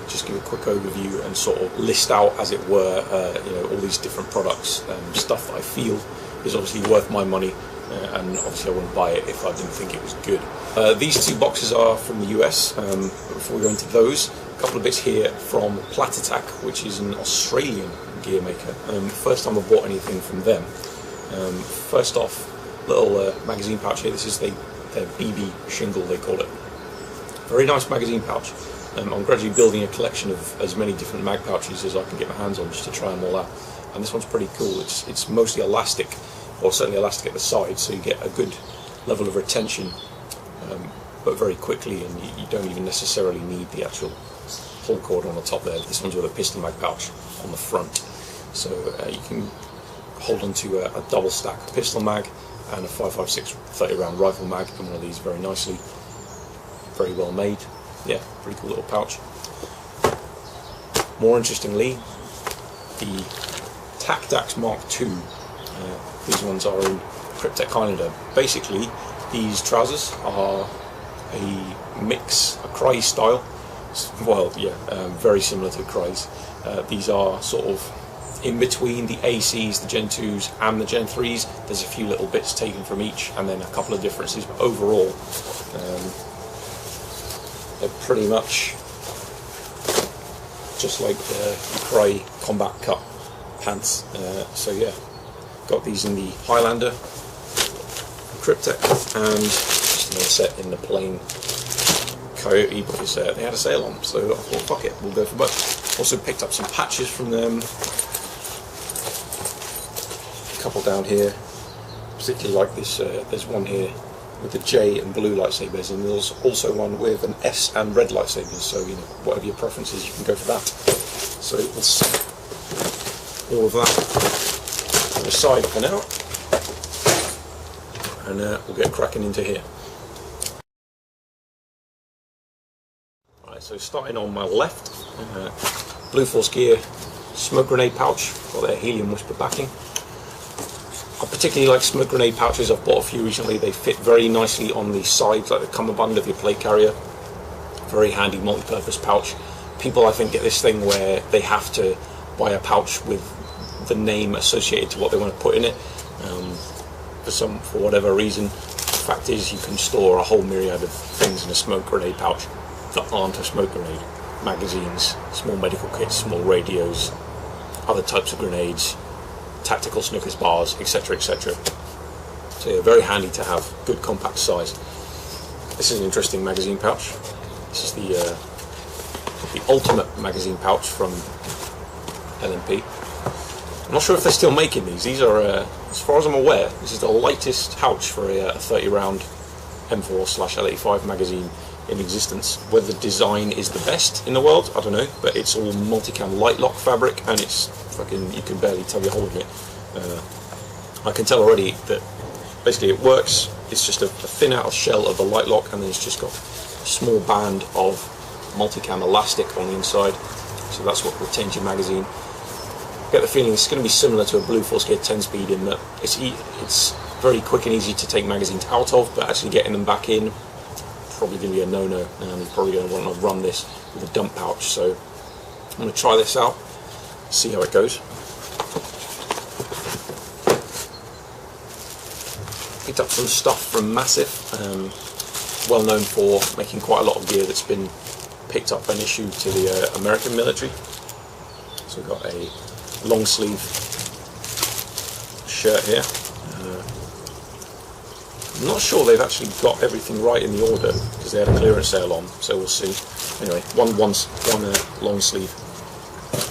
just give a quick overview and sort of list out, as it were, you know, all these different products, stuff that I feel is obviously worth my money, and obviously I wouldn't buy it if I didn't think it was good. These two boxes are from the US. Before we go into those, a couple of bits here from Plat, which is an Australian gear maker. First time I bought anything from them. First off, little magazine pouch here. This is their BB shingle, they call it. Very nice magazine pouch. I'm gradually building a collection of as many different mag pouches as I can get my hands on, just to try them all out. And this one's pretty cool. It's mostly elastic, or certainly elastic at the side, so you get a good level of retention, but very quickly, and you don't even necessarily need the actual pull cord on the top there. This one's with a pistol mag pouch on the front, so you can hold onto a double stack pistol mag and a 5.56 30 round rifle mag in one of these very nicely. Very well made. Yeah, pretty cool little pouch. More interestingly, the Tacdax Mark II. These ones are in Cryptek Highlander. Basically, these trousers are a mix, a Cry style. Well, yeah, very similar to Cry's. These are sort of in between the ACs, the Gen 2s and the Gen 3s. There's a few little bits taken from each, and then a couple of differences, but overall they're pretty much just like the Cry Combat Cut pants. So yeah, got these in the Highlander, Cryptek, and just another set in the plain Coyote, because they had a sale on, so I thought, fuck it, we'll go for both. Also picked up some patches from them. A couple down here, particularly like this. There's one here with the J and blue lightsabers, and there's also one with an S and red lightsabers, so you know, whatever your preference is, you can go for that. So we'll set all of that on the side for now, and we'll get cracking into here. Right, so starting on my left, Blue Force Gear smoke grenade pouch, got their helium whisper backing. I particularly like smoke grenade pouches. I've bought a few recently. They fit very nicely on the sides, like the cummerbund of your plate carrier. Very handy multi-purpose pouch. People, I think, get this thing where they have to buy a pouch with the name associated to what they want to put in it. For whatever reason, the fact is you can store a whole myriad of things in a smoke grenade pouch that aren't a smoke grenade. Magazines, small medical kits, small radios, other types of grenades, tactical Snickers bars, etc, etc. So yeah, very handy to have, good compact size. This is an interesting magazine pouch. This is the ultimate magazine pouch from LMP. I'm not sure if they're still making these. These are, as far as I'm aware, this is the lightest pouch for a 30 round M4/L85 magazine in existence. Whether the design is the best in the world, I don't know, but it's all multicam light lock fabric, and it's fucking, you can barely tug your hold of it. I can tell already that basically it works. It's just a thin outer shell of the light lock, and then it's just got a small band of multicam elastic on the inside, so that's what retains your magazine. I get the feeling it's going to be similar to a Blue Force Gear 10-speed in that it's very quick and easy to take magazines out of, but actually getting them back in, probably going to be a no-no, and you're probably going to want to run this with a dump pouch. So I'm going to try this out, see how it goes. Picked up some stuff from MASSIF, well known for making quite a lot of gear that's been picked up and issued to the American military. So we've got a long sleeve shirt here. I'm not sure they've actually got everything right in the order because they had a clearance sale on, so we'll see. Anyway, one long sleeve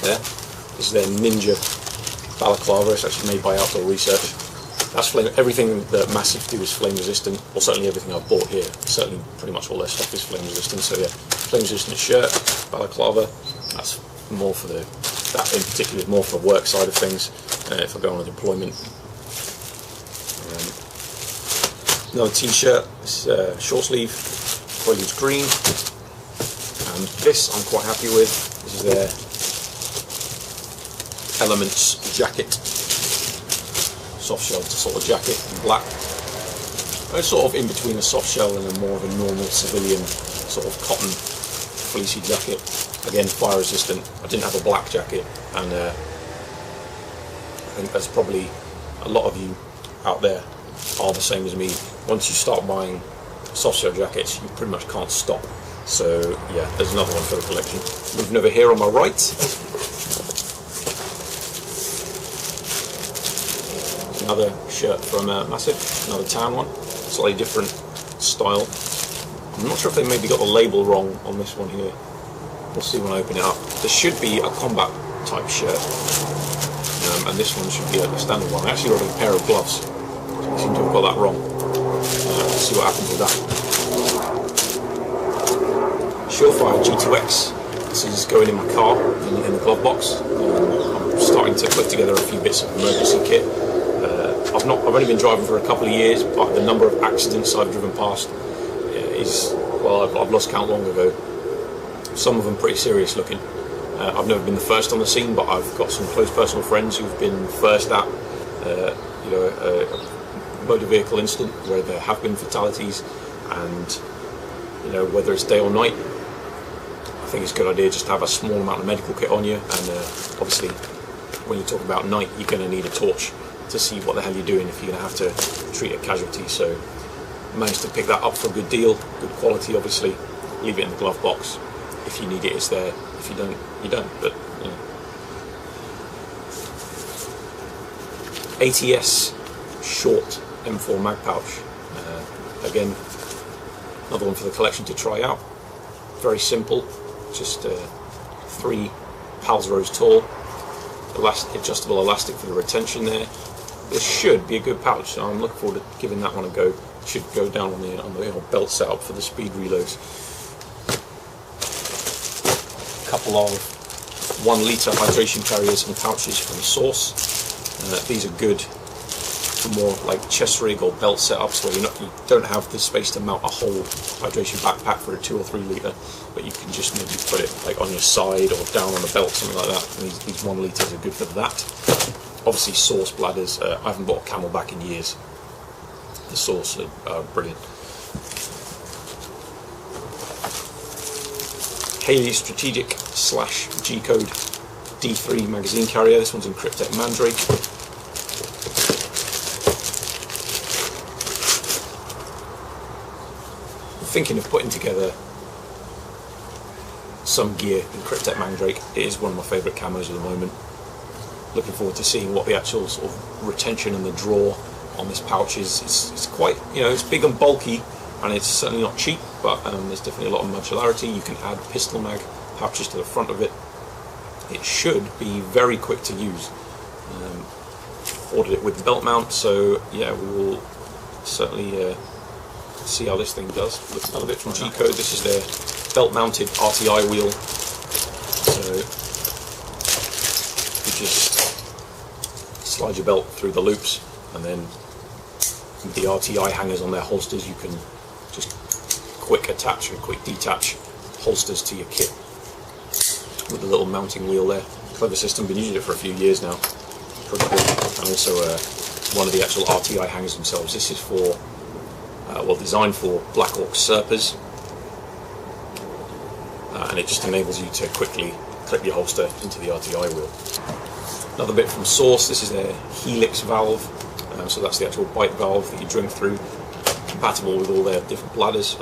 there. This is their Ninja balaclava. It's actually made by Outdoor Research. That's flame. Everything that MASSIF do is flame resistant, or certainly everything I've bought here. Certainly, pretty much all their stuff is flame resistant. So yeah, flame resistant shirt, balaclava. That's more for that in particular is more for the work side of things. If I go on a deployment. Another t-shirt, short sleeve, foliage green, and this I'm quite happy with. This is their Elements jacket, soft shell sort of jacket in black. It's sort of in between a soft shell and a more of a normal civilian sort of cotton fleecy jacket, again fire resistant. I didn't have a black jacket, and I think there's probably a lot of you out there are the same as me. Once you start buying soft shell jackets, you pretty much can't stop. So yeah, there's another one for the collection. Moving over here on my right, another shirt from MASSIF, another tan one, slightly different style. I'm not sure if they maybe got the label wrong on this one here. We'll see when I open it up. There should be a combat type shirt, and this one should be a standard one. I actually ordered a pair of gloves, so I seem to have got that wrong. Let's see what happens with that. SureFire G2X. This is going in my car in the glove box. I'm starting to put together a few bits of emergency kit. I've only been driving for a couple of years, but the number of accidents I've driven past is, well, I've lost count long ago. Some of them pretty serious looking. I've never been the first on the scene, but I've got some close personal friends who've been first at a motor vehicle incident where there have been fatalities, and whether it's day or night, I think it's a good idea just to have a small amount of medical kit on you. And obviously, when you talk about night, you're going to need a torch to see what the hell you're doing if you're going to have to treat a casualty. So I managed to pick that up for a good deal, good quality obviously. Leave it in the glove box. If you need it, it's there. If you don't, you don't. But ATS short M4 mag pouch. Again, another one for the collection to try out. Very simple, just 3 pals rows tall. Adjustable elastic for the retention there. This should be a good pouch, so I'm looking forward to giving that one a go. It should go down on the old belt setup for the speed reloads. A couple of 1 litre hydration carriers and pouches from Source. These are good for more like chest rig or belt setups where you don't have the space to mount a whole hydration backpack for a 2 or 3 litre, but you can just maybe put it like on your side or down on a belt, something like that. And these 1 litres are good for that. Obviously Source bladders, I haven't bought a Camelback in years. The Source are brilliant. Haley Strategic / G-Code D3 magazine carrier. This one's in Cryptek Mandrake. Thinking of putting together some gear in Cryptek Mandrake. It is one of my favourite camos at the moment. Looking forward to seeing what the actual sort of retention and the draw on this pouch is. It's quite, it's big and bulky, and it's certainly not cheap, but there's definitely a lot of modularity. You can add pistol mag pouches to the front of it. It should be very quick to use. Ordered it with the belt mount, so yeah, we will certainly see how this thing does. Looks another bit from G-Code. This is their belt-mounted RTI wheel. So you just slide your belt through the loops, and then with the RTI hangers on their holsters, you can just quick attach and quick detach holsters to your kit with the little mounting wheel there. Clever system. Been using it for a few years now. Pretty good. And also one of the actual RTI hangers themselves. This is for designed for Black Hawk Serpers, and it just enables you to quickly clip your holster into the RTI wheel. Another bit from Source. This is their Helix valve, so that's the actual bite valve that you drink through, compatible with all their different bladders.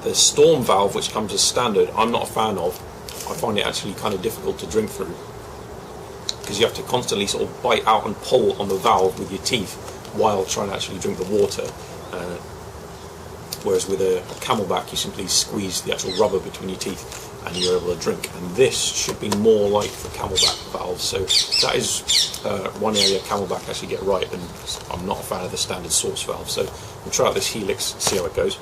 The Storm valve, which comes as standard, I'm not a fan of. I find it actually kind of difficult to drink through because you have to constantly sort of bite out and pull on the valve with your teeth while trying to actually drink the water, whereas with a Camelback you simply squeeze the actual rubber between your teeth and you're able to drink. And this should be more like the Camelback valve, so that is one area Camelback actually get right, and I'm not a fan of the standard Source valve. So we'll try out this Helix, see how it goes.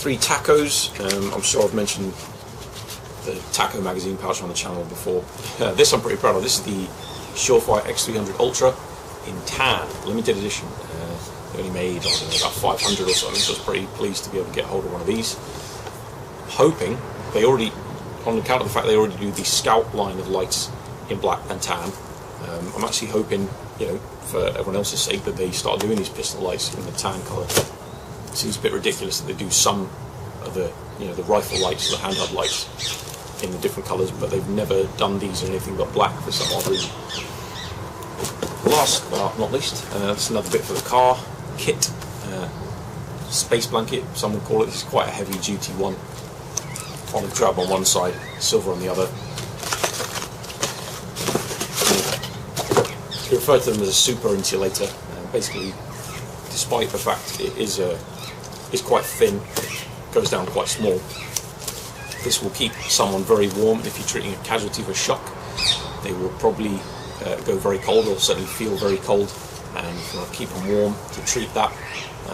3 tacos. I'm sure I've mentioned the taco magazine pouch on the channel before. This I'm pretty proud of. This is the SureFire X300 Ultra in tan, limited edition. They only made, I don't know, about 500 or something, so I was pretty pleased to be able to get hold of one of these. Hoping they already, on account of the fact they already do the Scout line of lights in black and tan, I'm actually hoping, for everyone else's sake, that they start doing these pistol lights in the tan colour. It seems a bit ridiculous that they do some of the, the rifle lights, the handheld lights, in the different colours, but they've never done these in anything but black for some odd reason. Last but not least, that's another bit for the car kit. Space blanket, some would call it. This is quite a heavy duty one. Olive drab on one side, silver on the other. We refer to them as a super insulator. Basically, despite the fact it is quite thin, it goes down quite small, this will keep someone very warm. If you're treating a casualty of a shock, they will probably go very cold, or certainly feel very cold, and if you want to keep them warm to treat that,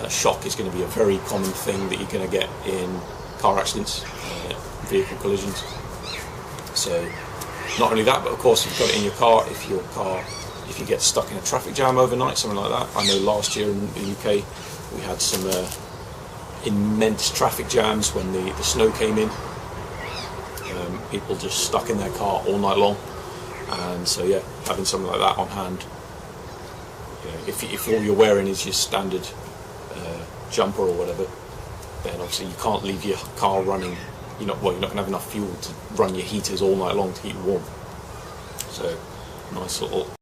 shock is going to be a very common thing that you're going to get in car accidents, vehicle collisions. So not only that, but of course you've got it in your car if you get stuck in a traffic jam overnight, something like that. I know last year in the UK we had some immense traffic jams when the snow came in. People just stuck in their car all night long, and so yeah, having something like that on hand, if all you're wearing is your standard jumper or whatever, then obviously you can't leave your car running. You're not going to have enough fuel to run your heaters all night long to keep you warm. So nice little